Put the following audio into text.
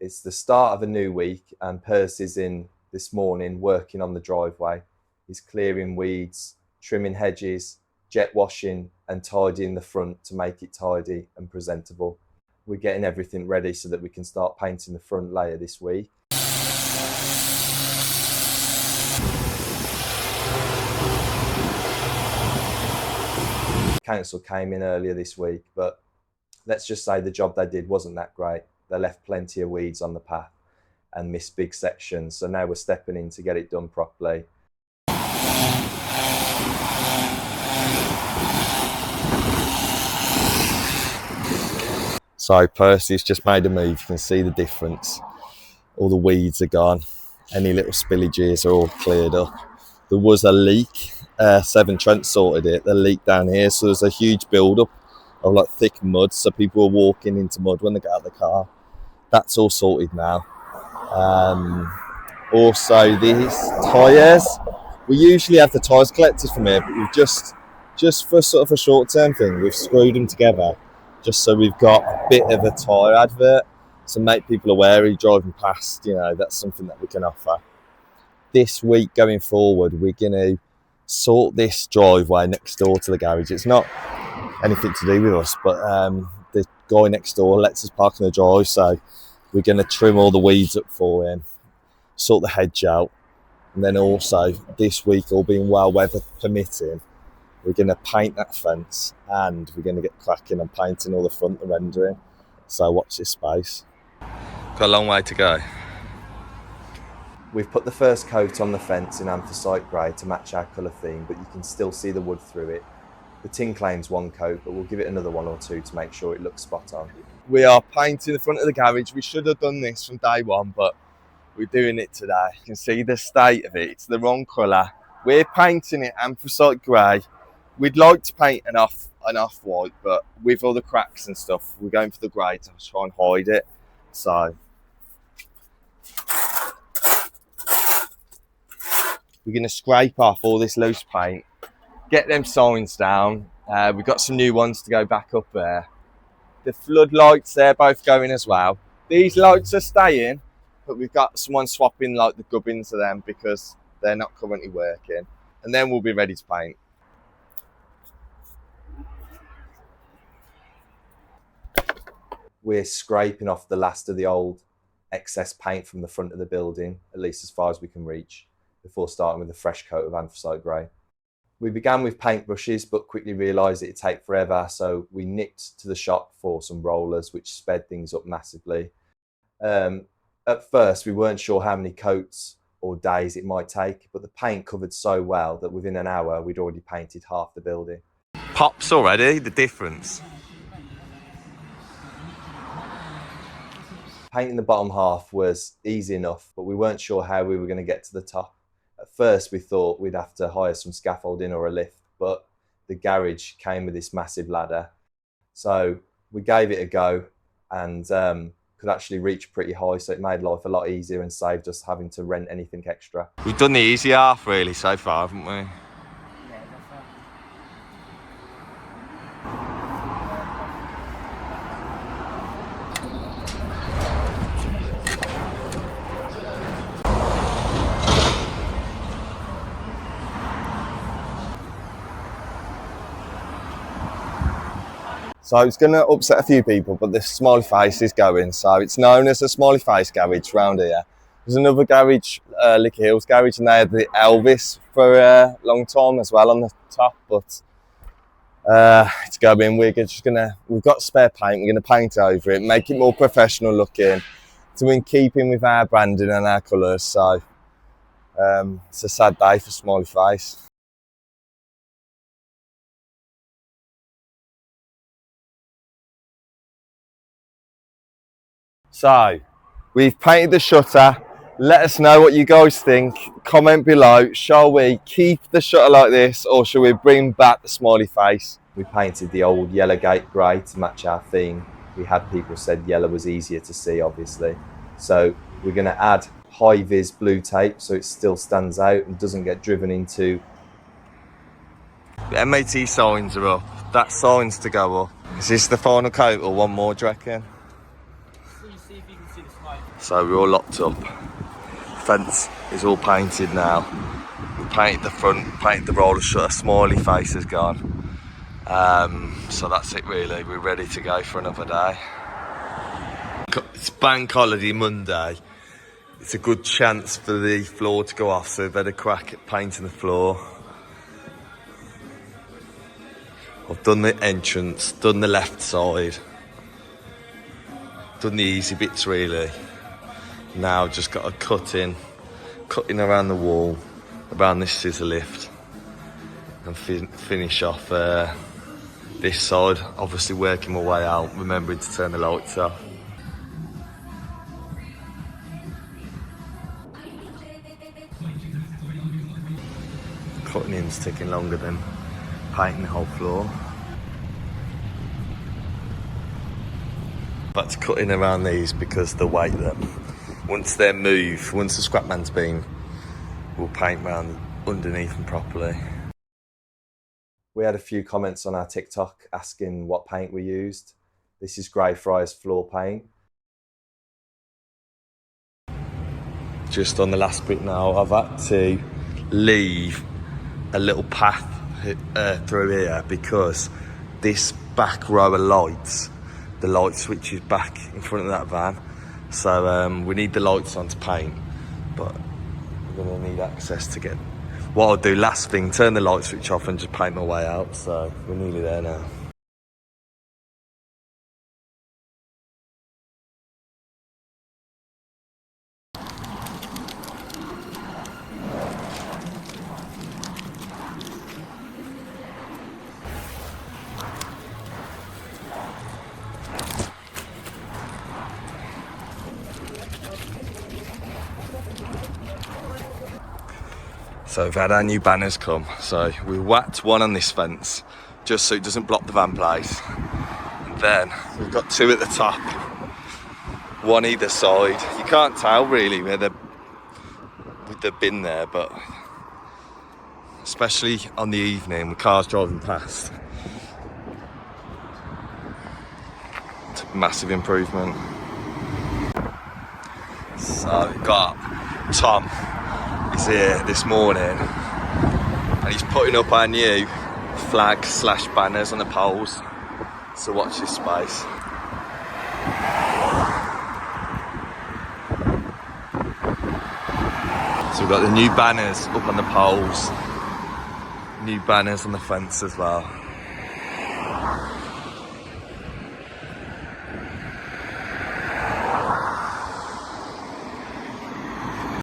It's the start of a new week, and Percy's in this morning working on the driveway. He's clearing weeds, trimming hedges, jet washing and tidying the front to make it tidy and presentable. We're getting everything ready so that we can start painting the front layer this week. Council came in earlier this week, but let's just say the job they did wasn't that great. They left plenty of weeds on the path and missed big sections, so now we're stepping in to get it done properly. So Percy's just made a move, you can see the difference. All the weeds are gone, any little spillages are all cleared up. There was a leak, Severn Trent sorted it, the leak down here, so there's a huge build-up of like thick mud, so people were walking into mud when they got out of the car. That's all sorted now. Also these tyres, we usually have the tyres collected from here, but we've just for sort of a short-term thing, we've screwed them together just so we've got a bit of a tyre advert to make people aware of driving past, you know, that's something that we can offer. This week going forward, we're going to sort this driveway next door to the garage. It's not anything to do with us, but the guy next door lets us park in the drive, so we're going to trim all the weeds up for him, sort the hedge out, and then also this week, all being well, weather permitting, we're going to paint that fence and we're going to get cracking on painting all the front and rendering. So watch this space. Got a long way to go. We've put the first coat on the fence in anthracite grey to match our colour theme, but you can still see the wood through it. The tin claims one coat, but we'll give it another one or two to make sure it looks spot on. We are painting the front of the garage. We should have done this from day one, but we're doing it today. You can see the state of it. It's the wrong colour. We're painting it anthracite grey. We'd like to paint an off-white, but with all the cracks and stuff, we're going for the grey to try and hide it. So we're going to scrape off all this loose paint, get them signs down. We've got some new ones to go back up there. The floodlights, they're both going as well. These lights are staying, but we've got someone swapping like the gubbins of them because they're not currently working. And then we'll be ready to paint. We're scraping off the last of the old excess paint from the front of the building, at least as far as we can reach, before starting with a fresh coat of anthracite grey. We began with paintbrushes, but quickly realised it'd take forever, so we nipped to the shop for some rollers, which sped things up massively. At first, we weren't sure how many coats or days it might take, but the paint covered so well that within an hour, we'd already painted half the building. Pops already, the difference. Painting the bottom half was easy enough, but we weren't sure how we were going to get to the top. At first, we thought we'd have to hire some scaffolding or a lift, but the garage came with this massive ladder. So we gave it a go and could actually reach pretty high, so it made life a lot easier and saved us having to rent anything extra. We've done the easy half really so far, haven't we? So it's going to upset a few people, but the smiley face is going. So it's known as the smiley face garage round here. There's another garage, Licker Hills garage, and they had the Elvis for a long time as well on the top. But it's going. We've got spare paint. We're going to paint over it, make it more professional looking, to in keeping with our branding and our colours. So it's a sad day for smiley face. So, we've painted the shutter. Let us know what you guys think. Comment below. Shall we keep the shutter like this, or shall we bring back the smiley face? We painted the old yellow gate grey to match our theme. We had people said yellow was easier to see, obviously. So we're going to add high-vis blue tape so it still stands out and doesn't get driven into. The MAT signs are up. That sign's to go up. Is this the final coat or one more, do you reckon? See if you can see the smiley. So we're all locked up. Fence is all painted now. We painted the front, painted the roller shutter, smiley face is gone. So that's it really, we're ready to go for another day. It's bank holiday Monday. It's a good chance for the floor to go off, so we've had a crack at painting the floor. I've done the entrance, done the left side, done the easy bits really. Now just got a cutting around the wall, around this scissor lift, and finish off this side. Obviously working my way out, remembering to turn the lights off. Cutting in's taking longer than painting the whole floor. But to cut in around these because they'll weight them. Once they're moved, once the scrap man's been, we'll paint around underneath them properly. We had a few comments on our TikTok asking what paint we used. This is 𝗙𝗢𝗟𝗟𝗓 floor paint. Just on the last bit now, I've had to leave a little path through here because this back row of lights, the light switch is back in front of that van, so we need the lights on to paint, but we're going to need access to get. What I'll do last thing, turn the light switch off and just paint my way out, so we're nearly there now. So we've had our new banners come. So we whacked one on this fence just so it doesn't block the van place. And then we've got two at the top, one either side. You can't tell really where they've been there, but especially on the evening with cars driving past, it's a massive improvement. So we've got Tom. He's here this morning and he's putting up our new flag / banners on the poles, so watch this space. So we've got the new banners up on the poles, new banners on the fence as well.